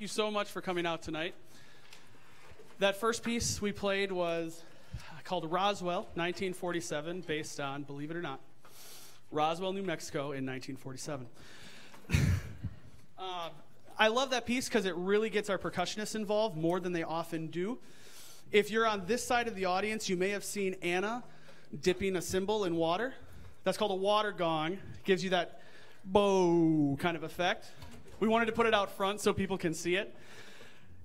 you so much for coming out tonight. That first piece we played was called Roswell, 1947, based on, believe it or not, Roswell, New Mexico in 1947. I love that piece because it really gets our percussionists involved more than they often do. If you're on this side of the audience, you may have seen Anna dipping a cymbal in water. That's called a water gong. It gives you that bow kind of effect. We wanted to put it out front so people can see it.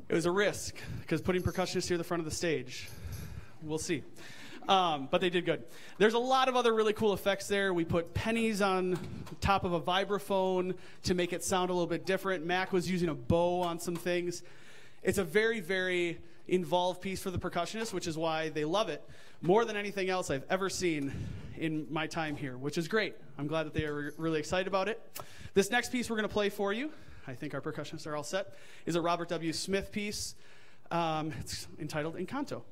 It was a risk because putting percussionists here at the front of the stage, we'll see. But they did good. There's a lot of other really cool effects there. We put pennies on top of a vibraphone to make it sound a little bit different. Mac was using a bow on some things. It's a very, very involved piece for the percussionists, which is why they love it more than anything else I've ever seen in my time here, which is great. I'm glad that they are really excited about it. This next piece we're going to play for you, I think our percussionists are all set, is a Robert W. Smith piece. It's entitled Encanto.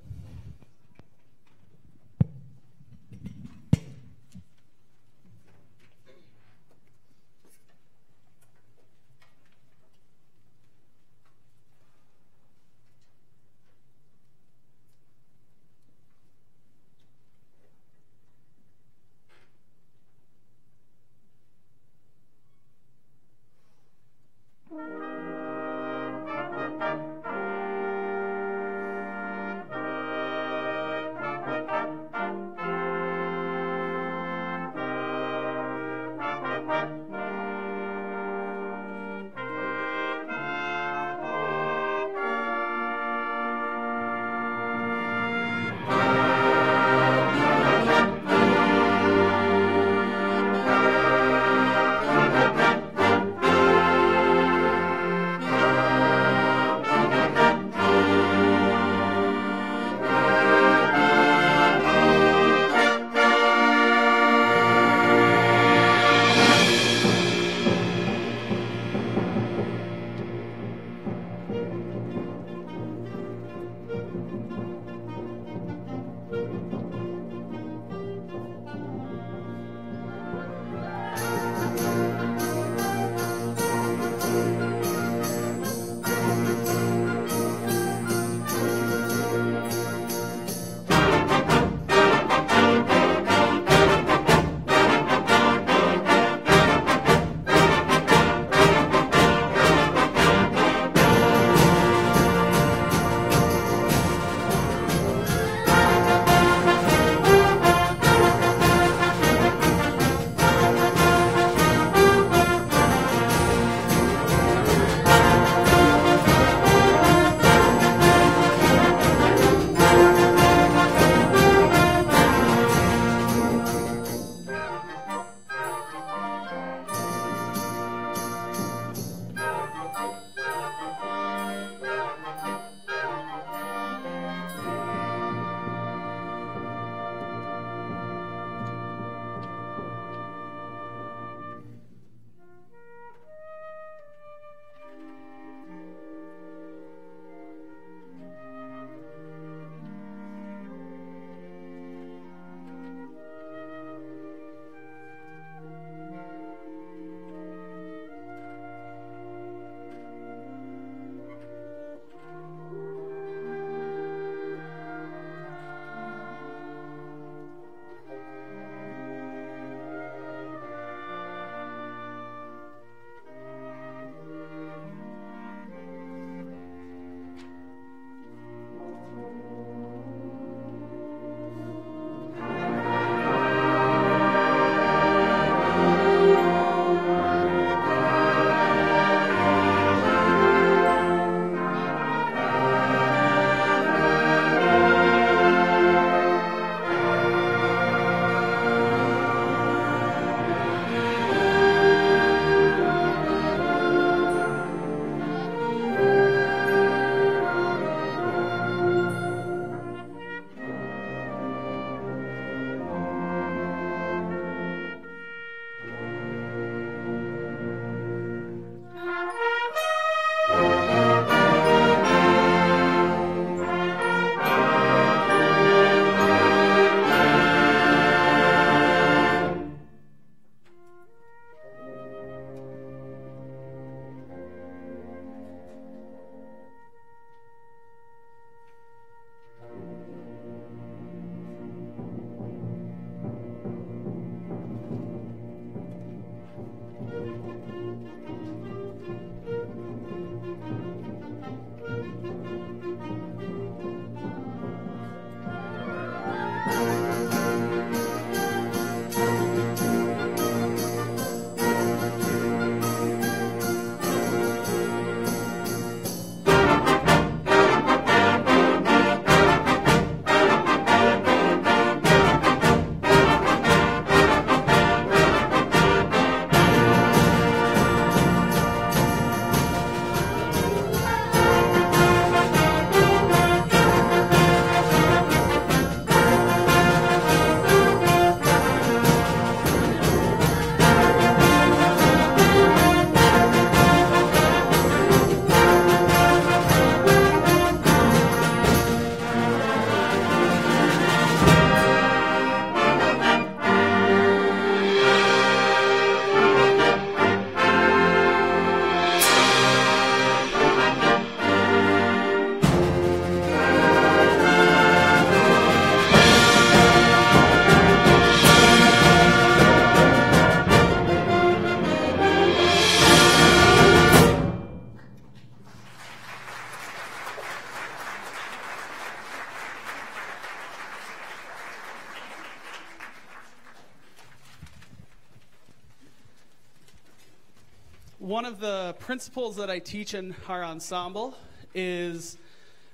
One of the principles that I teach in our ensemble is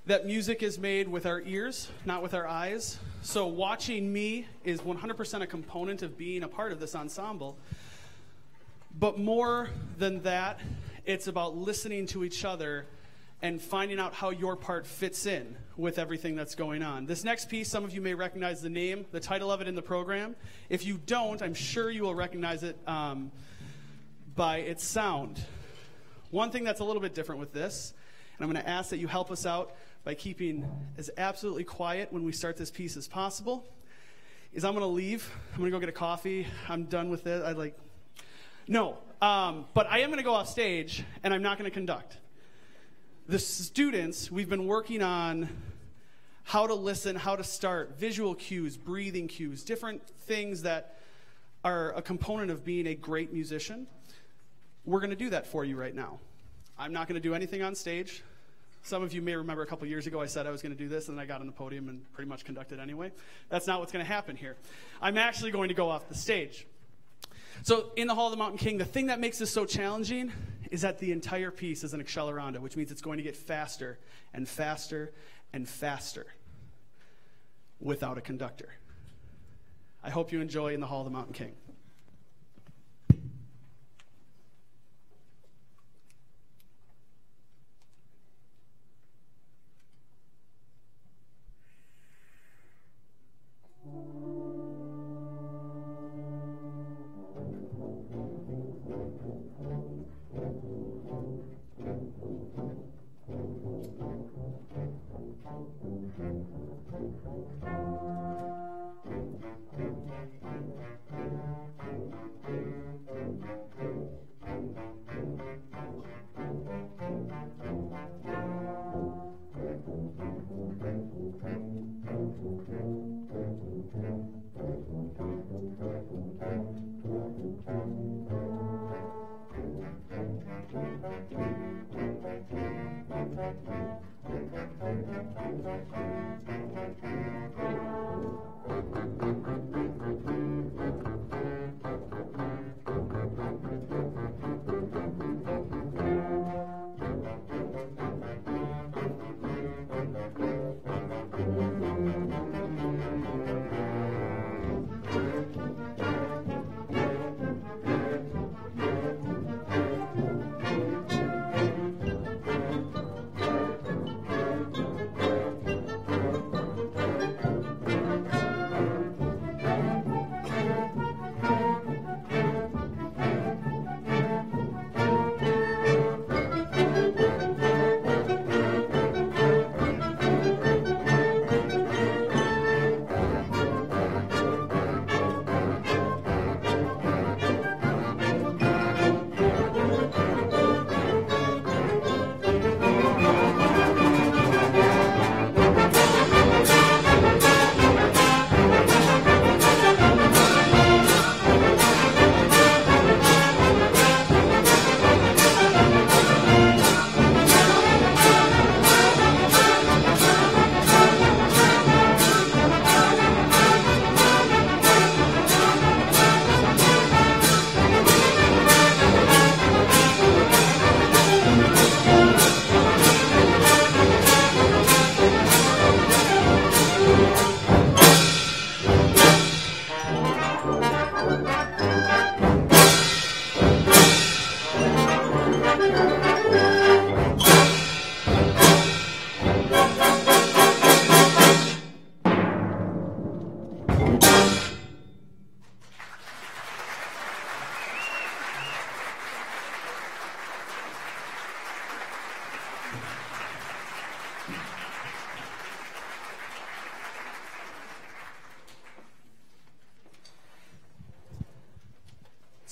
that music is made with our ears, not with our eyes. So watching me is 100% a component of being a part of this ensemble. But more than that, it's about listening to each other and finding out how your part fits in with everything that's going on. This next piece, some of you may recognize the name, the title of it in the program. If you don't, I'm sure you will recognize it by its sound. One thing that's a little bit different with this, and I'm going to ask that you help us out by keeping as absolutely quiet when we start this piece as possible, is I'm going to leave. I'm going to go get a coffee. I'm done with it. But I am going to go off stage, and I'm not going to conduct. The students, we've been working on how to listen, how to start, visual cues, breathing cues, different things that are a component of being a great musician. We're going to do that for you right now. I'm not going to do anything on stage. Some of you may remember a couple years ago I said I was going to do this, and then I got on the podium and pretty much conducted anyway. That's not what's going to happen here. I'm actually going to go off the stage. So in the Hall of the Mountain King, the thing that makes this so challenging is that the entire piece is an accelerando, which means it's going to get faster and faster and faster without a conductor. I hope you enjoy in the Hall of the Mountain King.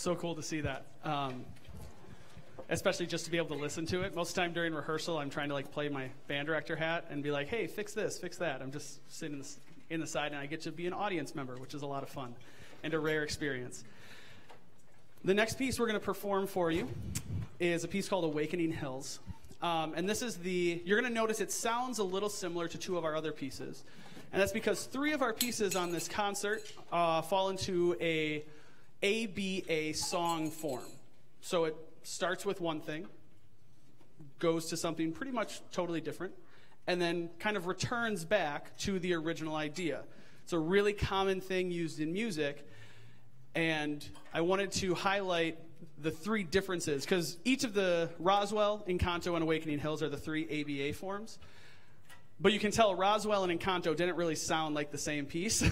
So cool to see that, especially just to be able to listen to it. Most of the time during rehearsal, I'm trying to play my band director hat and be like, hey, fix this, fix that. I'm just sitting in the side, and I get to be an audience member, which is a lot of fun and a rare experience. The next piece we're going to perform for you is a piece called Awakening Hills. And this is you're going to notice it sounds a little similar to two of our other pieces. And that's because three of our pieces on this concert fall into a ABA song form. So it starts with one thing, goes to something pretty much totally different, and then kind of returns back to the original idea. It's a really common thing used in music, and I wanted to highlight the three differences, because each of the Roswell, Encanto, and Awakening Hills are the three ABA forms. But you can tell Roswell and Encanto didn't really sound like the same piece.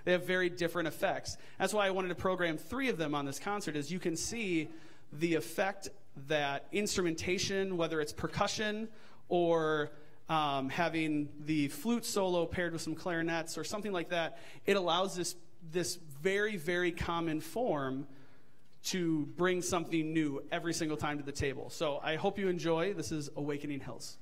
They have very different effects. That's why I wanted to program three of them on this concert, is you can see the effect that instrumentation, whether it's percussion or having the flute solo paired with some clarinets or something like that, it allows this very, very common form to bring something new every single time to the table. So I hope you enjoy. This is Awakening Hills.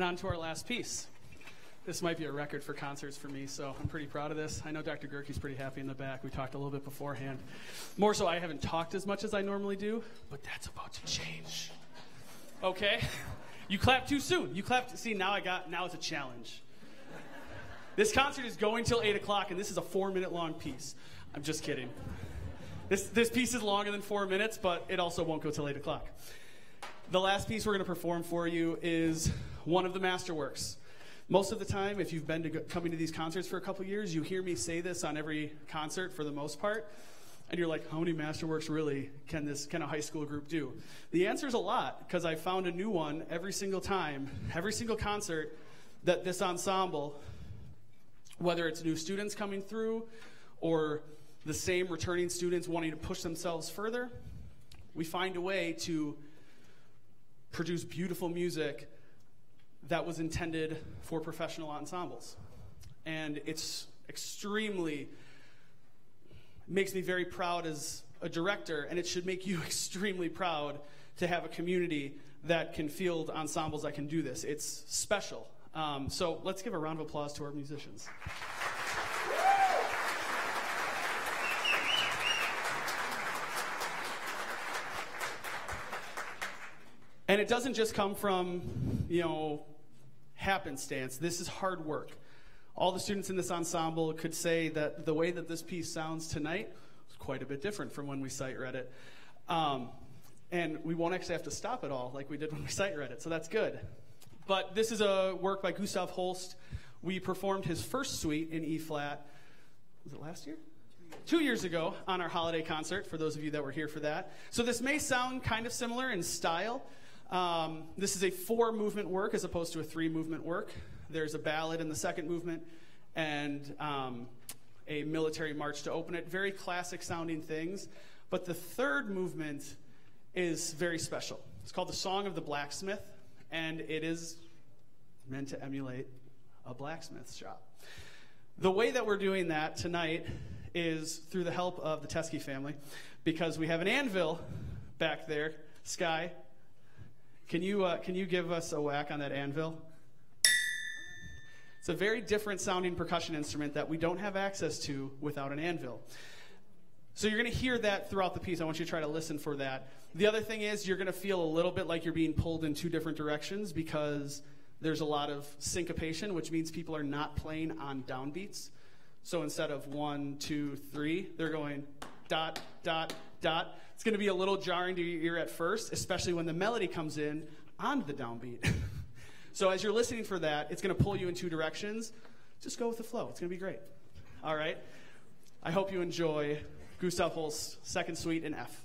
And on to our last piece. This might be a record for concerts for me, so I'm pretty proud of this. I know Dr. Gerke's pretty happy in the back. We talked a little bit beforehand. More so, I haven't talked as much as I normally do, but that's about to change. Okay? You clapped too soon. You clapped. See, now it's a challenge. This concert is going till 8 o'clock, and this is a 4-minute long piece. I'm just kidding. This piece is longer than 4 minutes, but it also won't go till 8 o'clock. The last piece we're going to perform for you is one of the masterworks. Most of the time, if you've been coming to these concerts for a couple years, you hear me say this on every concert for the most part, and you're like, how many masterworks really can a high school group do? The answer is a lot, because I found a new one every single time, every single concert that this ensemble, whether it's new students coming through or the same returning students wanting to push themselves further, we find a way to produce beautiful music that was intended for professional ensembles. And it's makes me very proud as a director, and it should make you extremely proud to have a community that can field ensembles that can do this. It's special. So let's give a round of applause to our musicians. And it doesn't just come from, happenstance. This is hard work. All the students in this ensemble could say that the way that this piece sounds tonight is quite a bit different from when we sight read it. And we won't actually have to stop it all like we did when we sight read it, so that's good. But this is a work by Gustav Holst. We performed his first suite in E-flat, was it last year? 2 years ago on our holiday concert, for those of you that were here for that. So this may sound kind of similar in style. This is a 4-movement work as opposed to a 3-movement work. There's a ballad in the second movement and a military march to open it. Very classic sounding things. But the third movement is very special. It's called the Song of the Blacksmith, and it is meant to emulate a blacksmith shop. The way that we're doing that tonight is through the help of the Teskey family, because we have an anvil back there. Sky, can you give us a whack on that anvil? It's a very different sounding percussion instrument that we don't have access to without an anvil. So you're going to hear that throughout the piece. I want you to try to listen for that. The other thing is you're going to feel a little bit like you're being pulled in 2 different directions because there's a lot of syncopation, which means people are not playing on downbeats. So instead of 1, 2, 3, they're going dot, dot, dot. It's going to be a little jarring to your ear at first, especially when the melody comes in on the downbeat. So as you're listening for that, it's going to pull you in 2 directions. Just go with the flow. It's going to be great. All right? I hope you enjoy Gustav Holst's second suite in F.